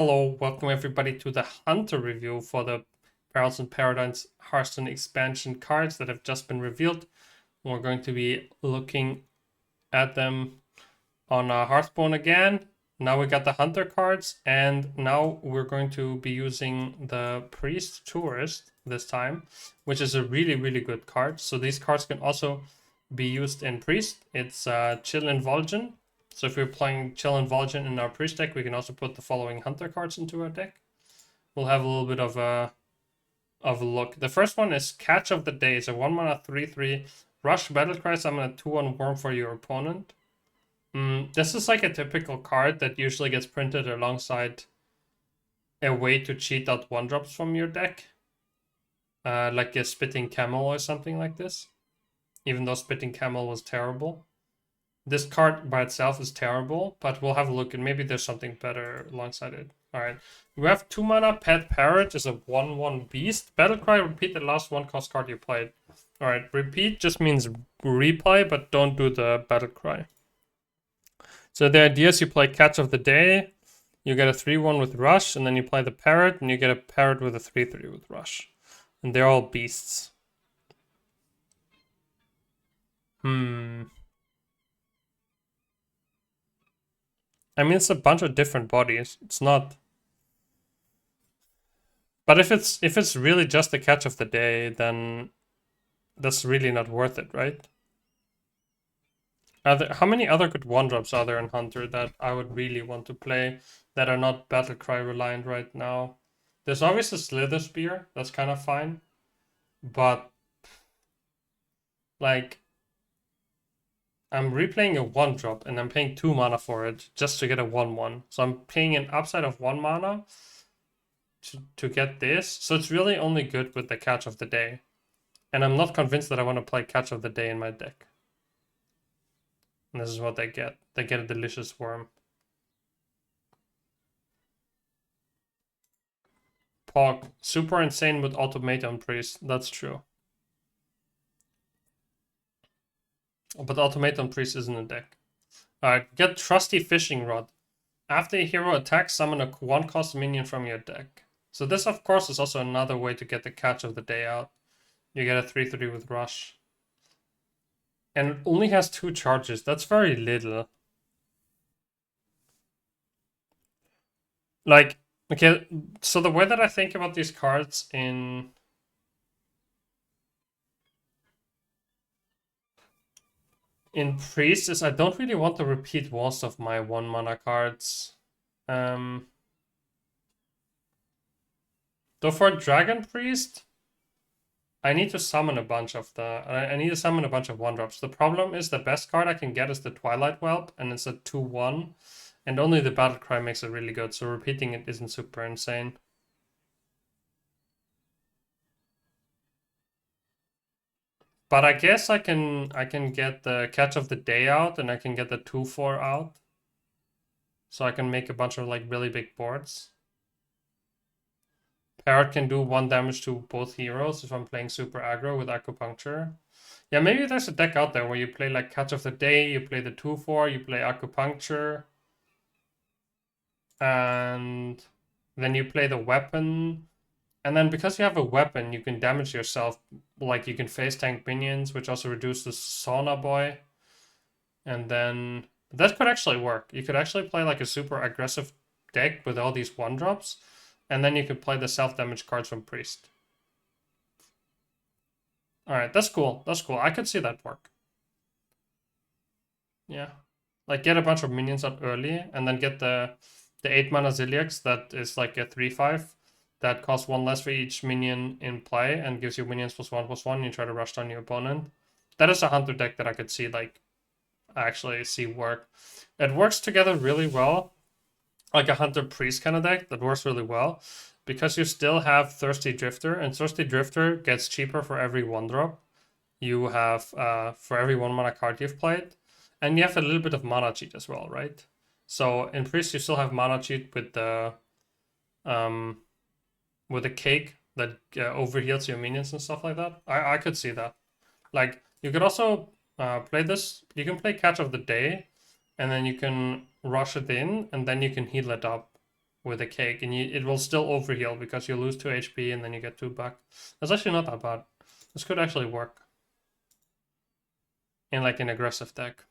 Hello, welcome everybody to the Hunter review for the Perils and Paradigms Hearthstone expansion cards that have just been revealed. We're going to be looking at them on Hearthstone again. Now we got the Hunter cards, and now we're going to be using the Priest Tourist this time, which is a really good card. So these cards can also be used in Priest. It's Chill and Vol'jin. So if we're playing Chill and Vol'jin in our Priest deck, we can also put the following Hunter cards into our deck. We'll have a little bit of a look. The first one is Catch of the Day. It's a 1-mana 3/3 Rush Battlecry. Summon a 2/1 Worm for your opponent. This is like a typical card that usually gets printed alongside a way to cheat out 1-drops from your deck. Like a Spitting Camel or something like this. Even though Spitting Camel was terrible. This card by itself is terrible, but we'll have a look and maybe there's something better alongside it. Alright, we have 2-mana Pet Parrot is a 1/1 beast. Battlecry, repeat the last 1-cost card you played. Alright, repeat just means replay, but don't do the Battlecry. So the idea is you play Catch of the Day, you get a 3/1 with Rush, and then you play the Parrot, and you get a Parrot with a 3/3 with Rush. And they're all beasts. I mean, it's a bunch of different bodies. It's not. But if it's really just the Catch of the Day, then that's really not worth it, right? How many other good 1-drops are there in Hunter that I would really want to play that are not Battlecry reliant right now? There's obviously Slither Spear. That's kind of fine. But like, I'm replaying a 1-drop and I'm paying 2 mana for it just to get a 1/1. So I'm paying an upside of 1 mana to get this. So it's really only good with the Catch of the Day. And I'm not convinced that I want to play Catch of the Day in my deck. And this is what they get. They get a delicious worm. Pog. Super insane with Automaton Priest. That's true. But Automaton Priest isn't a deck. Alright, get Trusty Fishing Rod. After a hero attacks, summon a 1-cost minion from your deck. So this, of course, is also another way to get the Catch of the Day out. You get a 3/3 with Rush. And it only has 2 charges. That's very little. Like, okay, so the way that I think about these cards in Priest is I don't really want to repeat most of my 1-mana cards. Though for Dragon Priest, I need to summon a bunch of I need to summon a bunch of 1-drops. The problem is the best card I can get is the Twilight Whelp, and it's a 2/1. And only the Battlecry makes it really good, so repeating it isn't super insane. But I guess I can get the Catch of the Day out, and I can get the 2/4 out. So I can make a bunch of like really big boards. Parrot can do 1 damage to both heroes if I'm playing super aggro with Acupuncture. Yeah, maybe there's a deck out there where you play like Catch of the Day, you play the 2/4, you play Acupuncture. And then you play the weapon. And then because you have a weapon, you can damage yourself. Like you can face tank minions, which also reduces Sauna Boy. And then that could actually work. You could actually play like a super aggressive deck with all these 1-drops. And then you could play the self-damage cards from Priest. Alright, that's cool. That's cool. I could see that work. Yeah. Like get a bunch of minions out early and then get the 8-mana Zilliax that is like a 3/5 that costs 1 less for each minion in play and gives you minions +1/+1 and you try to rush down your opponent. That is a Hunter deck that I could see like actually see work. It works together really well. Like a Hunter Priest kind of deck that works really well. Because you still have Thirsty Drifter, and Thirsty Drifter gets cheaper for every 1-drop you have for every 1-mana card you've played. And you have a little bit of mana cheat as well, right? So in Priest, you still have mana cheat with the cake that overheals your minions and stuff like that. I could see that. Like you could also play this. You can play Catch of the Day, and then you can rush it in, and then you can heal it up. with a cake, and it will still overheal because you lose 2 HP and then you get 2 back. That's actually not that bad. This could actually work in like an aggressive deck.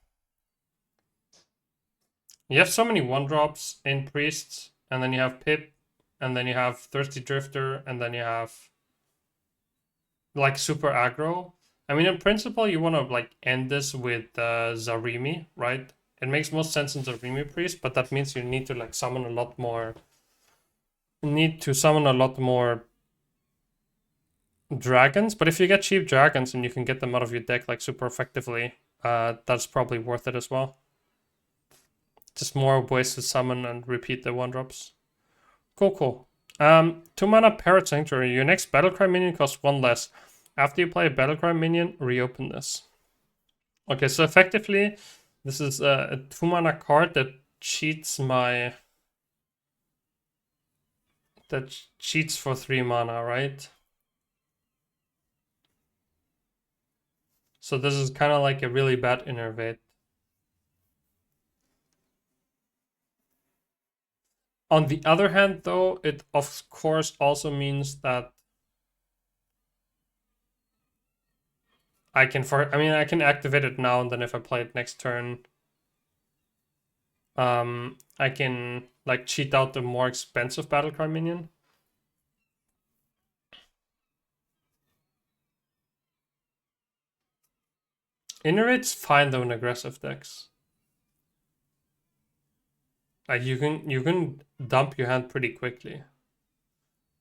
You have so many 1-drops in priests, and then you have PiP, and then you have Thirsty Drifter, and then you have like super aggro. I mean, in principle, you want to like end this with Zarimi, right? It makes most sense in Zarimi priest, but that means you need to like summon a lot more. Need to summon a lot more dragons. But if you get cheap dragons and you can get them out of your deck like super effectively, that's probably worth it as well. Just more ways to summon and repeat the 1-drops. Cool. 2 mana Parrot Sanctuary. Your next Battlecry minion costs 1 less. After you play a Battlecry minion, reopen this. Okay, so effectively, this is a 2 mana card that cheats my... That cheats for 3 mana, right? So this is kind of like a really bad innervate. On the other hand, though, it of course also means that I can I can activate it now, and then if I play it next turn, I can like cheat out the more expensive Battlecry minion. Innervate's fine though in aggressive decks. Like you can dump your hand pretty quickly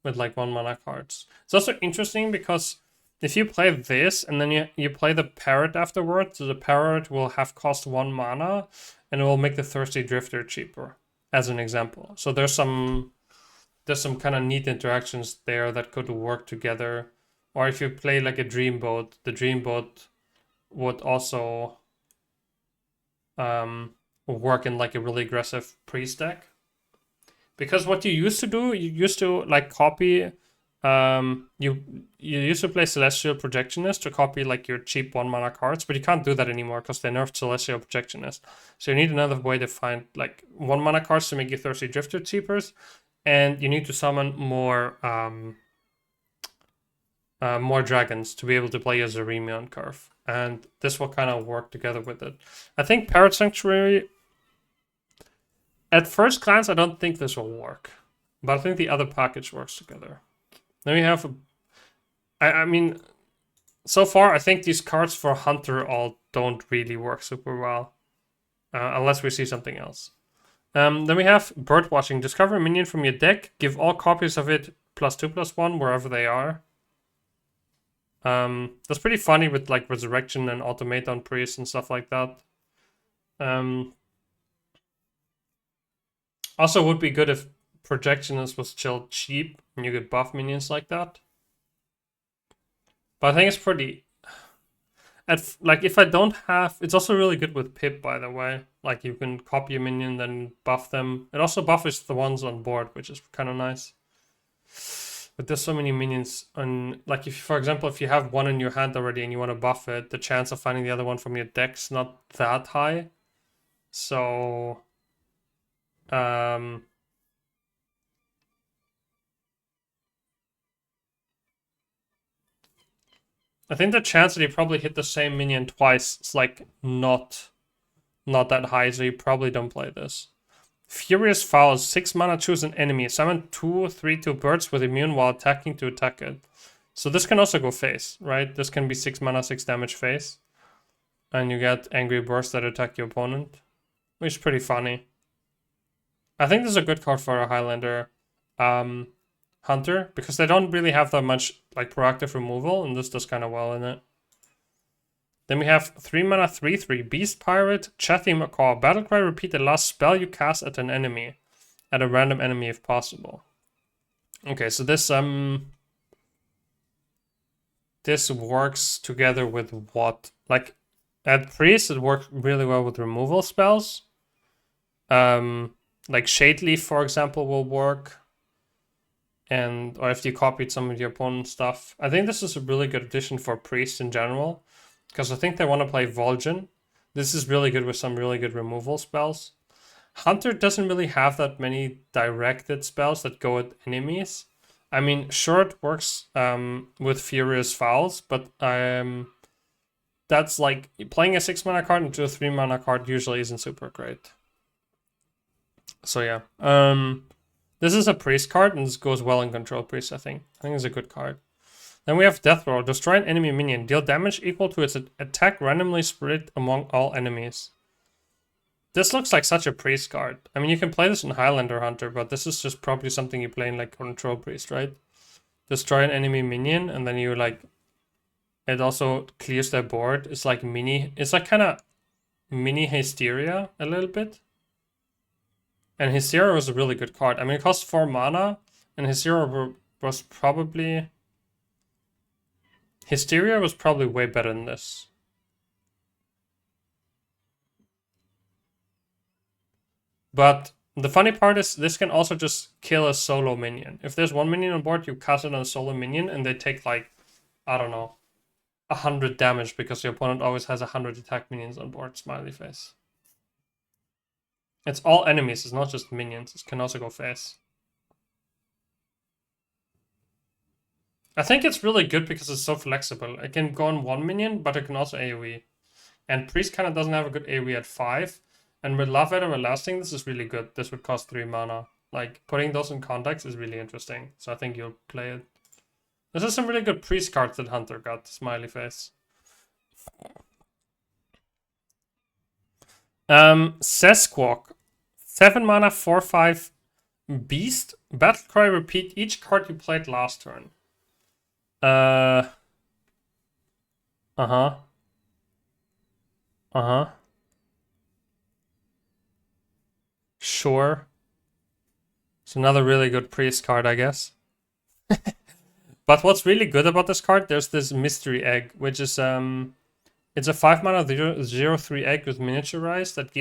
with like 1 mana cards. It's also interesting because if you play this and then you play the Parrot afterwards, so the Parrot will have cost 1 mana and it will make the Thirsty Drifter cheaper, as an example. So there's some kind of neat interactions there that could work together. Or if you play like a Dreamboat, the Dreamboat would also work in like a really aggressive priest deck. Because what you used to do, you used to like copy, you used to play Celestial Projectionist to copy like your cheap 1 mana cards, but you can't do that anymore because they nerfed Celestial Projectionist. So you need another way to find like 1 mana cards to make your Thirsty Drifter cheaper, and you need to summon more dragons to be able to play as a Zarimi on curve. And this will kind of work together with it. I think Parrot Sanctuary, at first glance, I don't think this will work. But I think the other package works together. Then we have... I mean, so far, I think these cards for Hunter all don't really work super well. Unless we see something else. Then we have Birdwatching. Discover a minion from your deck. Give all copies of it +2/+1 wherever they are. That's pretty funny with like Resurrection and Automaton Priest and stuff like that. Also would be good if Projectionist was still cheap and you could buff minions like that. But I think it's pretty... like if I don't have... It's also really good with PiP, by the way. Like you can copy a minion, then buff them. It also buffs the ones on board, which is kind of nice. But there's so many minions on, like if, for example, if you have one in your hand already and you want to buff it, the chance of finding the other one from your deck's not that high. So, I think the chance that you probably hit the same minion twice is like not that high, so you probably don't play this. Furious Fowls, 6 mana, choose an enemy. Summon 2/3/2 birds with immune while attacking to attack it. So this can also go face, right? This can be 6 mana, 6 damage face. And you get Angry Bursts that attack your opponent, which is pretty funny. I think this is a good card for a Highlander Hunter, because they don't really have that much like proactive removal, and this does kind of well in it. Then we have 3 mana, 3/3, Beast Pirate, Chatty Macaw. Battlecry, repeat the last spell you cast at an enemy. At a random enemy if possible. Okay, so this works together with what? Like, at Priest, it works really well with removal spells. Like Shade Leaf, for example, will work. Or if you copied some of your opponent's stuff. I think this is a really good addition for Priest in general. Because I think they want to play Vol'jin. This is really good with some really good removal spells. Hunter doesn't really have that many directed spells that go at enemies. I mean, sure, it works with Furious Fouls, but that's like playing a 6 mana card into a 3 mana card usually isn't super great. So yeah, this is a priest card, and this goes well in control priest. I think it's a good card. Then we have Death Roll. Destroy an enemy minion. Deal damage equal to its attack randomly split among all enemies. This looks like such a priest card. I mean, you can play this in Highlander Hunter, but this is just probably something you play in like control priest, right? Destroy an enemy minion, and then you like. It also clears their board. It's like It's like kind of mini Hysteria a little bit. And Hysteria was a really good card. I mean, it costs 4 mana, and Hysteria was probably way better than this. But the funny part is this can also just kill a solo minion. If there's one minion on board, you cast it on a solo minion, and they take like, I don't know, 100 damage because your opponent always has 100 attack minions on board. Smiley face. It's all enemies, it's not just minions. It can also go face. I think it's really good because it's so flexible. It can go on one minion, but it can also AoE. And Priest kind of doesn't have a good AoE at 5. And with Love at Everlasting, this is really good. This would cost 3 mana. Like, putting those in context is really interesting. So I think you'll play it. This is some really good Priest cards that Hunter got. Smiley face. Sasqua. 7 mana, 4/5 Beast. Battlecry, repeat each card you played last turn. Uh-huh. Sure. It's another really good priest card, I guess. But what's really good about this card, there's this mystery egg, which is it's a 5 mana 0/3 egg with miniaturize that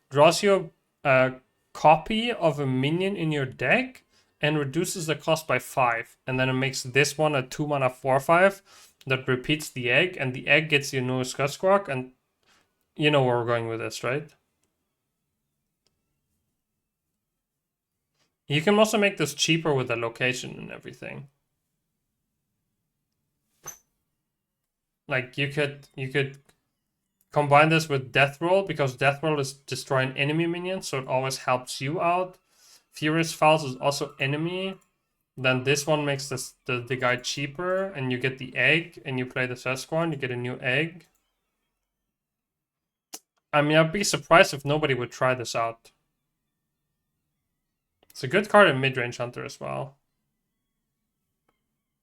draws you a copy of a minion in your deck and reduces the cost by 5. And then it makes this one a 2 mana 4/5 that repeats the egg, and the egg gets you no Sasqua, and you know where we're going with this, right? You can also make this cheaper with the location and everything. Like you could combine this with Death Roll, because Death Roll is destroying enemy minions, so it always helps you out. Furious Fouls is also enemy. Then this one makes the guy cheaper, and you get the egg, and you play the Sasqua, and you get a new egg. I mean, I'd be surprised if nobody would try this out. It's a good card in mid-range Hunter as well.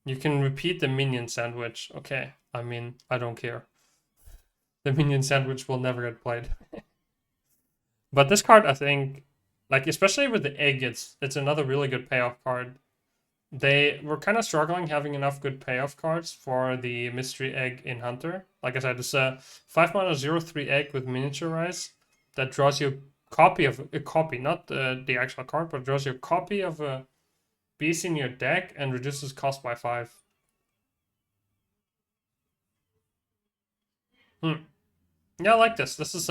You can repeat the minion sandwich. Okay, I mean, I don't care. The minion sandwich will never get played. But this card, I think, like, especially with the egg, it's another really good payoff card. They were kind of struggling having enough good payoff cards for the mystery egg in Hunter. Like I said, it's a 5 mana 0/3 egg with miniaturize that draws you a copy, not the actual card, but draws you a copy of a beast in your deck and reduces cost by 5. Yeah, I like this. This is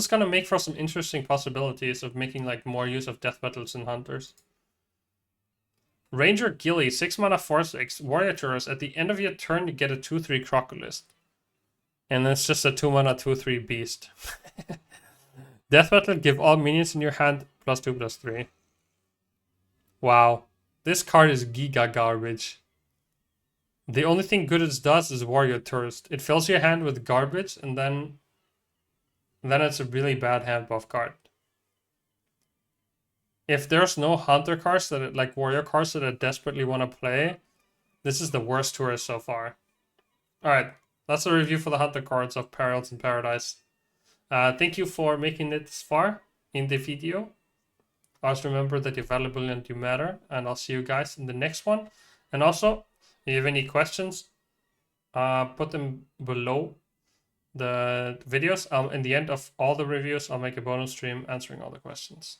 gonna make for some interesting possibilities of making like more use of death battles in Hunters. Ranger Gilly, 6 mana 4/6 warrior tourist. At the end of your turn, you get a 2/3 Crocodilist. And it's just a 2 mana 2/3 beast. Death Battle, give all minions in your hand +2/+3. Wow. This card is giga garbage. The only thing good it does is Warrior Tourist. It fills your hand with garbage, and then it's a really bad hand buff card. If there's no Hunter cards like Warrior cards that I desperately want to play, this is the worst tourist so far. Alright, that's a review for the Hunter cards of Perils in Paradise. Thank you for making it this far in the video. Always remember that you're valuable and you matter, and I'll see you guys in the next one. And also, if you have any questions, put them below the videos. In the end of all the reviews, I'll make a bonus stream answering all the questions.